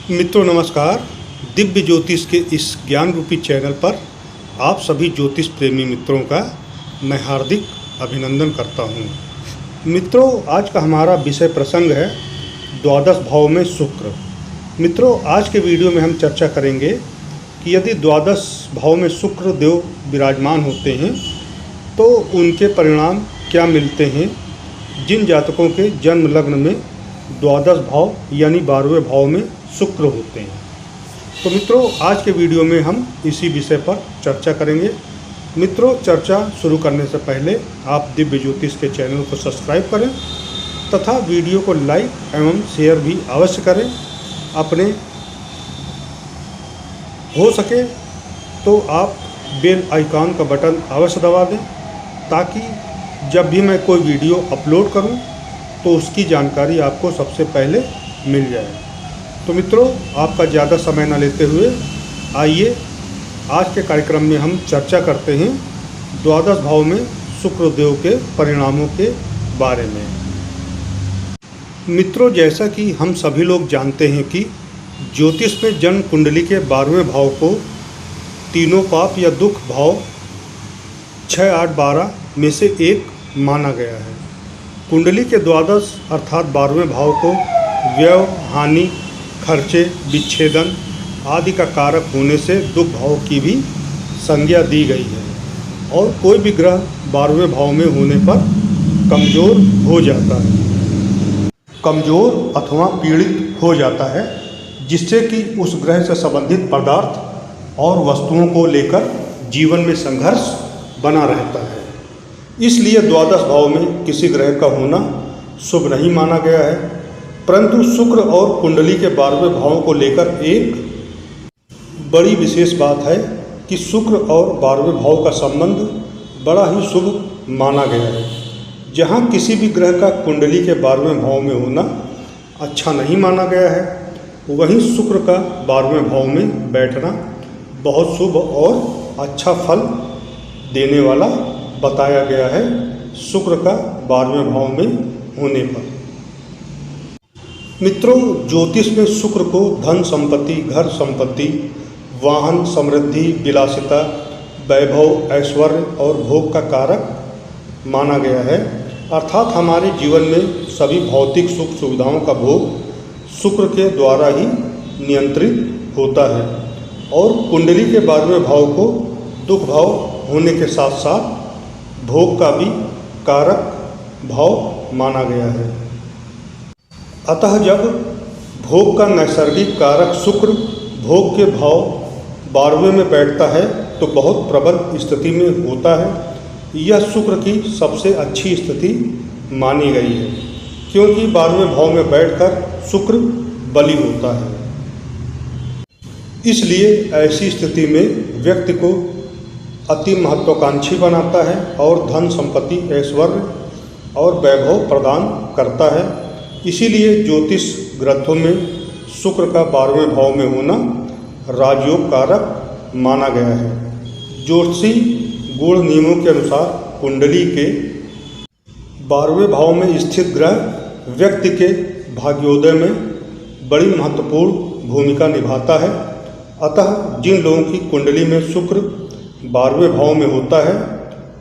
मित्रों नमस्कार। दिव्य ज्योतिष के इस ज्ञान रूपी चैनल पर आप सभी ज्योतिष प्रेमी मित्रों का मैं हार्दिक अभिनंदन करता हूं। मित्रों, आज का हमारा विषय प्रसंग है द्वादश भाव में शुक्र। मित्रों, आज के वीडियो में हम चर्चा करेंगे कि यदि द्वादश भाव में शुक्र देव विराजमान होते हैं तो उनके परिणाम क्या मिलते हैं। जिन जातकों के जन्म लग्न में द्वादश भाव यानी 12वें भाव में शुक्र होते हैं, तो मित्रों आज के वीडियो में हम इसी विषय पर चर्चा करेंगे। मित्रों, चर्चा शुरू करने से पहले आप दिव्य ज्योतिष के चैनल को सब्सक्राइब करें तथा वीडियो को लाइक एवं शेयर भी अवश्य करें। अपने हो सके तो आप बेल आइकॉन का बटन अवश्य दबा दें ताकि जब भी मैं कोई वीडियो अपलोड करूं तो उसकी जानकारी आपको सबसे पहले मिल जाए। तो मित्रों, आपका ज़्यादा समय न लेते हुए आइए आज के कार्यक्रम में हम चर्चा करते हैं द्वादश भाव में शुक्र देव के परिणामों के बारे में। मित्रों, जैसा कि हम सभी लोग जानते हैं कि ज्योतिष में जन्म कुंडली के 12वें भाव को तीनों पाप या दुख भाव 6, 8, 12 में से एक माना गया है। कुंडली के द्वादश अर्थात 12वें भाव को व्यय, हानि, खर्चे, विच्छेदन आदि का कारक होने से दुख भाव की भी संज्ञा दी गई है और कोई भी ग्रह 12वें भाव में होने पर कमज़ोर हो जाता है, कमज़ोर अथवा पीड़ित हो जाता है, जिससे कि उस ग्रह से संबंधित पदार्थ और वस्तुओं को लेकर जीवन में संघर्ष बना रहता है। इसलिए द्वादश भाव में किसी ग्रह का होना शुभ नहीं माना गया है। परंतु शुक्र और कुंडली के 12वें भावों को लेकर एक बड़ी विशेष बात है कि शुक्र और 12वें भाव का संबंध बड़ा ही शुभ माना गया है। जहाँ किसी भी ग्रह का कुंडली के 12वें भाव में होना अच्छा नहीं माना गया है, वहीं शुक्र का 12वें भाव में बैठना बहुत शुभ और अच्छा फल देने वाला बताया गया है शुक्र का 12वें भाव में होने पर। मित्रों, ज्योतिष में शुक्र को धन संपत्ति, घर संपत्ति, वाहन, समृद्धि, विलासिता, वैभव, ऐश्वर्य और भोग का कारक माना गया है। अर्थात हमारे जीवन में सभी भौतिक सुख सुविधाओं का भोग शुक्र के द्वारा ही नियंत्रित होता है और कुंडली के 12वें भाव को दुख भाव होने के साथ साथ भोग का भी कारक भाव माना गया है। अतः जब भोग का नैसर्गिक कारक शुक्र भोग के भाव 12वें में बैठता है तो बहुत प्रबल स्थिति में होता है। यह शुक्र की सबसे अच्छी स्थिति मानी गई है क्योंकि 12वें भाव में बैठकर शुक्र बली होता है। इसलिए ऐसी स्थिति में व्यक्ति को अति महत्वाकांक्षी बनाता है और धन संपत्ति, ऐश्वर्य और वैभव प्रदान करता है। इसीलिए ज्योतिष ग्रंथों में शुक्र का 12वें भाव में होना राजयोग कारक माना गया है। ज्योतिषी गुण नियमों के अनुसार कुंडली के 12वें भाव में स्थित ग्रह व्यक्ति के भाग्योदय में बड़ी महत्वपूर्ण भूमिका निभाता है। अतः जिन लोगों की कुंडली में शुक्र 12वें भाव में होता है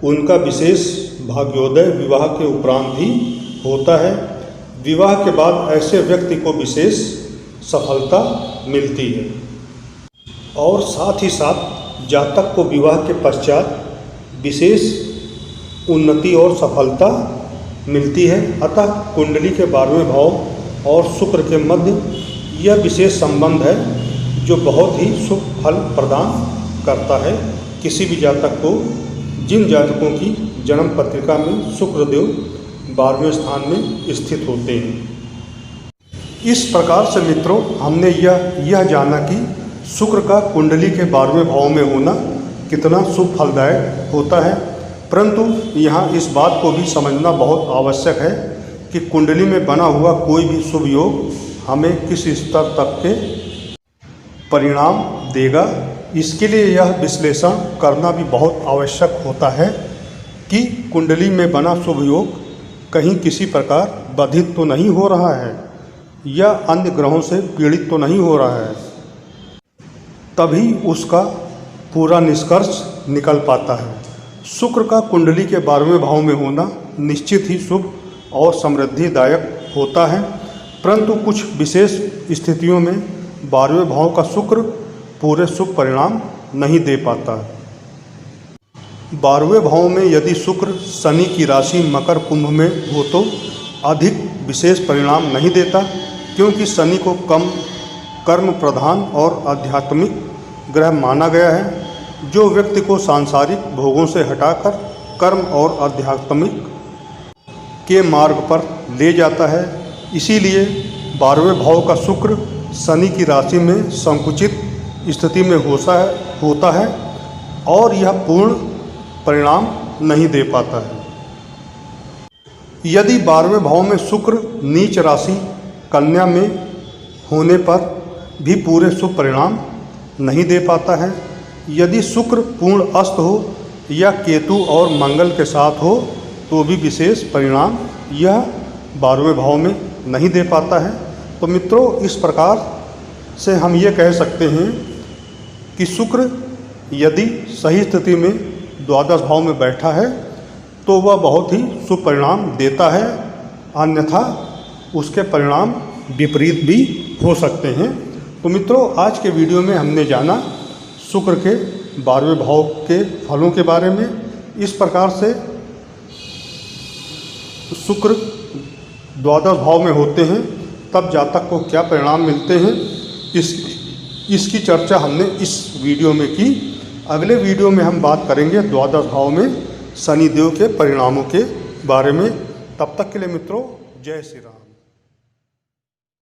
उनका विशेष भाग्योदय विवाह के उपरांत ही होता है। विवाह के बाद ऐसे व्यक्ति को विशेष सफलता मिलती है और साथ ही साथ जातक को विवाह के पश्चात विशेष उन्नति और सफलता मिलती है। अतः कुंडली के 12वें भाव और शुक्र के मध्य यह विशेष संबंध है जो बहुत ही शुभ फल प्रदान करता है किसी भी जातक को। जिन जातकों की जन्म पत्रिका में शुक्रदेव 12वें स्थान में स्थित होते हैं। इस प्रकार से मित्रों, हमने यह जाना कि शुक्र का कुंडली के 12वें भाव में होना कितना शुभ फलदायक होता है। परंतु यहाँ इस बात को भी समझना बहुत आवश्यक है कि कुंडली में बना हुआ कोई भी शुभ योग हमें किस स्तर तक के परिणाम देगा। इसके लिए यह विश्लेषण करना भी बहुत आवश्यक होता है कि कुंडली में बना शुभ योग कहीं किसी प्रकार बाधित तो नहीं हो रहा है या अन्य ग्रहों से पीड़ित तो नहीं हो रहा है, तभी उसका पूरा निष्कर्ष निकल पाता है। शुक्र का कुंडली के 12वें भाव में होना निश्चित ही शुभ और समृद्धिदायक होता है, परंतु कुछ विशेष स्थितियों में 12वें भाव का शुक्र पूरे शुभ परिणाम नहीं दे पाता है। 12वें भाव में यदि शुक्र शनि की राशि मकर कुंभ में हो तो अधिक विशेष परिणाम नहीं देता, क्योंकि शनि को कम कर्म प्रधान और आध्यात्मिक ग्रह माना गया है, जो व्यक्ति को सांसारिक भोगों से हटाकर कर्म और आध्यात्मिक के मार्ग पर ले जाता है। इसीलिए 12वें भाव का शुक्र शनि की राशि में संकुचित स्थिति में होता है और यह पूर्ण परिणाम नहीं दे पाता है। यदि 12वें भाव में शुक्र नीच राशि कन्या में होने पर भी पूरे शुभ परिणाम नहीं दे पाता है। यदि शुक्र पूर्ण अस्त हो या केतु और मंगल के साथ हो तो भी विशेष परिणाम यह 12वें भाव में नहीं दे पाता है। तो मित्रों, इस प्रकार से हम ये कह सकते हैं कि शुक्र यदि सही स्थिति में द्वादश भाव में बैठा है तो वह बहुत ही शुभ परिणाम देता है, अन्यथा उसके परिणाम विपरीत भी हो सकते हैं। तो मित्रों, आज के वीडियो में हमने जाना शुक्र के 12वें भाव के फलों के बारे में। इस प्रकार से शुक्र द्वादश भाव में होते हैं तब जातक को क्या परिणाम मिलते हैं, इसकी चर्चा हमने इस वीडियो में की। अगले वीडियो में हम बात करेंगे द्वादश भाव में शनिदेव के परिणामों के बारे में। तब तक के लिए मित्रों, जय श्री राम।